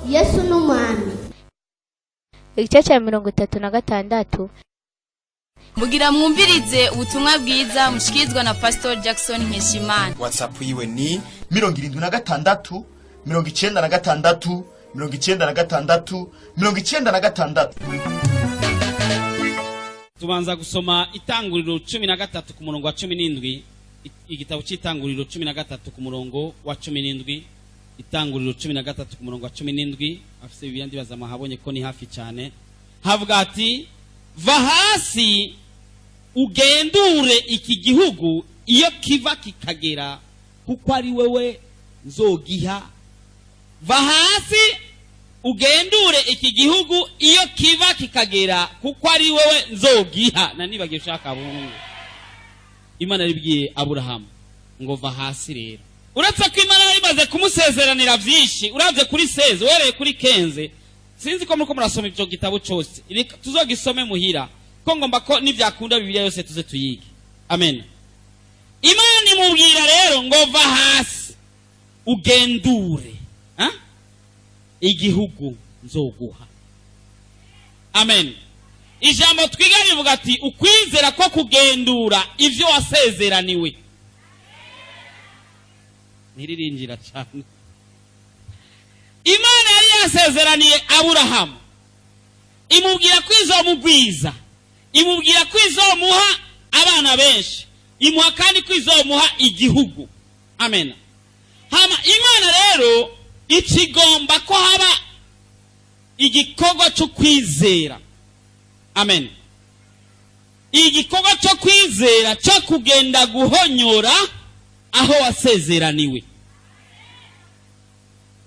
Yesu n'umwami. Igice cya 36 mugira mwumvirize ubutumwa bwiza mushikizwa na Pastor Jackson Nkeshimana. WhatsApp yiwe ni 76 96 96 96. Tubanza gusoma Itanguriro 13 ku murongo wa 17. Igitabo cy'Itanguriro 13 ku murongo wa 17. Itanguriro 13 ku murongo wa 17. Afise ibiyandi bazama habonye ko ni hafi cyane. Havuga ati va hasi ugendure iki gihugu iyo kiva kikagera kuko ari wewe nzogiha. Va hasi ugendure iki gihugu iyo kiva kikagera kuko ari wewe nzogiha. Na nibagiye ushaka bungu Imana ribwiye Aburahamu ngo va hasi rero. Uretse ko Imana imaze kumusezeranira byinshi, uravye kuri 16 wereye kuri 15, sinzi ko muriko murasoma ibyo gitabo cyose, tuzogisome muhira ko ngomba ko nivyakunda Bibiliya yose tuze tuyige. Amen. Imana imubwira rero ngo va hasi ugendure igihugu nzoguha. Amen. Ijambo twiga rivuga ati ukwizera ko kugendura ivyo wasezeraniwe. Niririnjira cyane. Imana yari yasezeraniye Aburahamu, imubwira ko izomugwiza, imubwira ko izomuha abana benshi, imuha kandi ko izomuha igihugu. Amen. Hama Imana rero ikigomba ko haba igikorwa cyo kwizera. Amen. Igikorwa cyo kwizera cyo kugenda guhonyora aho wasezeraniwe.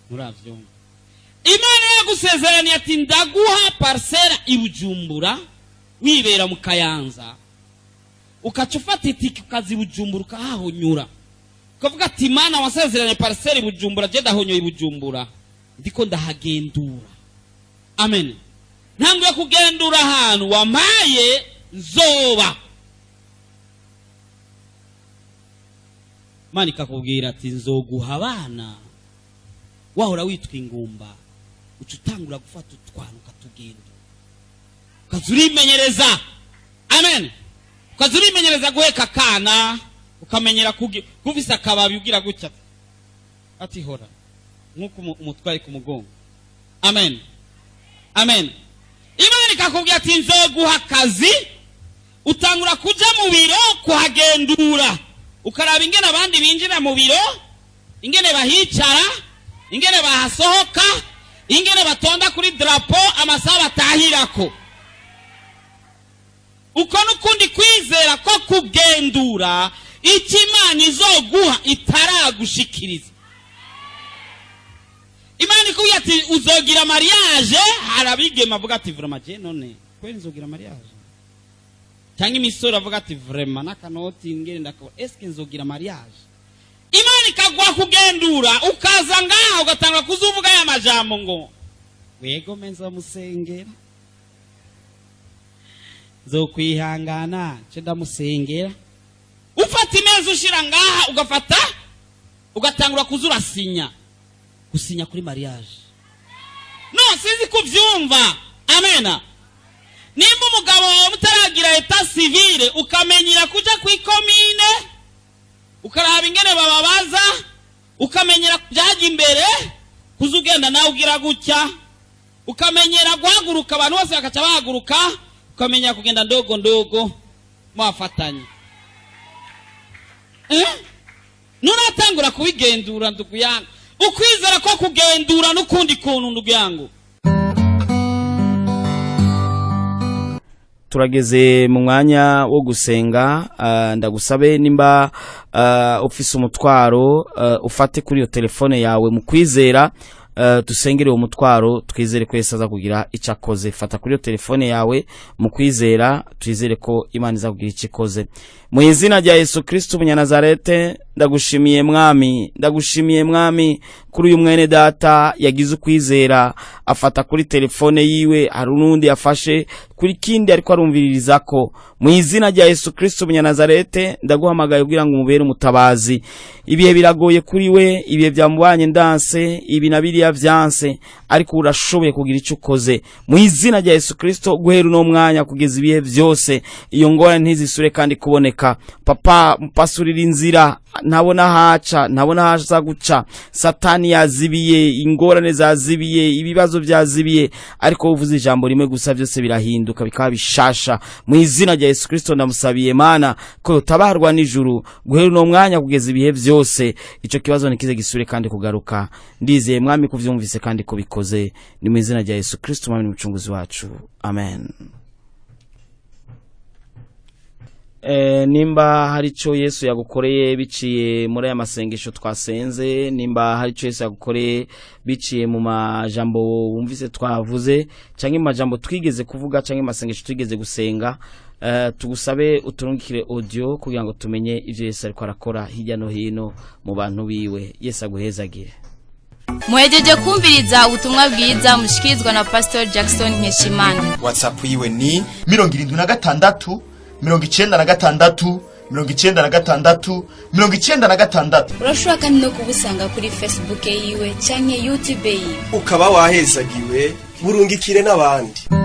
Muravyo. Imana yagusezeraniye ati ndaguha parcela ibujumbura wibera mu Kayanza. Ukacufata itiki ukazi Bujumbura ukahonyura. Ukavuga ati Imana wasezeraniye parcela ibujumbura je ndahonyoye ibujumbura. Ndiko ndahagendura. Amen. Ntanguye kugendura ahantu wamaye nzoba. Imana ikakubwira ati nzoguha abana. Wahora witwa ingumba ucutangura gufata utwana ukatugenda ukazurimenyereza. Amen. Ukazurimenyereza guheka kana ukamenyera kuvisa akababi ugira gutya ati hora nkuko umutwari ku mugongo. Amen. Amen. Imana ikakubwira ati nzoguha akazi utangura kuja mu biro kuhagendura ukaraba ingene abandi binjira mu biro, ingene bahicara, ingene bahasohoka, ingene batonda kuri drapo amasaha batahirako. Uko nukundi kwizera ko kugendura Imana izoguha itaragushikiriza. Imana ikubwira ati uzogira mariage, harabigema avuga ati vraiment je none kweli nzogira mariage. Cyangwa imisoro avuga ati vraiment nakanoti ngere ndakora eske nzogira mariage. Imana ikagwa kugendura ukaza ngaho ugatanga kuzuvuga ya majambo ngo wego menza musengera zokwihangana cenda musengera. Ufata imeza ushira ngaha ugafata ugatangura kuzura gusinya kuri mariage. No sinzi kuvyumva. Amena. Nimba umugabo mutaragira etat civile ukamenyira kuja ku ikomine ukaraba ingene bababaza ukamenyera kujyaga imbere kuzugenda nawe ugira gutya ukamenyera guhaguruka abantu bose bakaca bahaguruka ukamenya kugenda ndogo mwafatanye. Nuratangura kubigendura ndugu yangu ukwizera ko kugendura nukundi kuntu ndugu yangu. Turageze mu mwanya wo gusenga. Ndagusabe nimba ufise umutwaro ufate kuri iyo telefone yawe mu kwizera dusengere uwo mutwaro twizere ko Yesu azakugira icyo akoze. Fata kuri iyo telefone yawe mu kwizera twizere ko Imana izakugira icyo ikoze mu izina rya Yesu Kristo Munyanazarete. ndagushimiye mwami kuri uyu mwene data yagize ukwizera afata kuri telefone yiwe, hari nundi yafashe kuri kindi ariko arumviririza ko. Mu izina rya Yesu Kristo Munyanazarete ndaguhamagaye kugira ngo umubere umutabazi. Ibihe biragoye kuri we, ibihe byamubanye ndanse, ibi nabiriya vyanse, ariko urashoboye kugira icyo ukoze. Mu izina rya Yesu Kristo guhera no mwanya kugeza ibihe byose, iyo ngora ntizisure kandi kuboneka. Papa, mpasurira inzira, ntabona haca, ntabona haza guca. Satani yazibiye, ingorane zazibiye, ibibazo byazibiye, ariko uvuze ijambo rimwe gusa byose birahinduka bikaba bishasha. Mu izina rya Yesu Kristo ndamusabiye Mana ko utabarwa n'ijuru guhera no mwanya kugeza ibihe byose, ico kibazo nikize gisure kandi kugaruka. Ndizeye mwami kuvyumvise kandi kubikoze, ni mu izina rya Yesu Kristo mwami n'umucunguzi wacu, amen. Nimba hari ico Yesu yagukoreye biciye muri aya masengesho twasenze, nimba hari ico Yesu yagukoreye biciye mu majambo wumvise twavuze canke mu majambo twigeze kuvuga canke masengesho twigeze gusenga, tugusabe uturungikire audio kugira ngo tumenye ivyo Yesu ariko arakora hirya no hino mu bantu biwe. Yesu aguhezagire. Muhejeje kumviriza ubutumwa bwiza mushikirizwa na Pastor Jackson Nkeshimana. WhatsApp yiwe ni 76 96 96 96. Urashobora kandi no kubusanga kuri Facebook yiwe canke YouTube yiwe. Ukaba wahezagiwe burungikire n'abandi.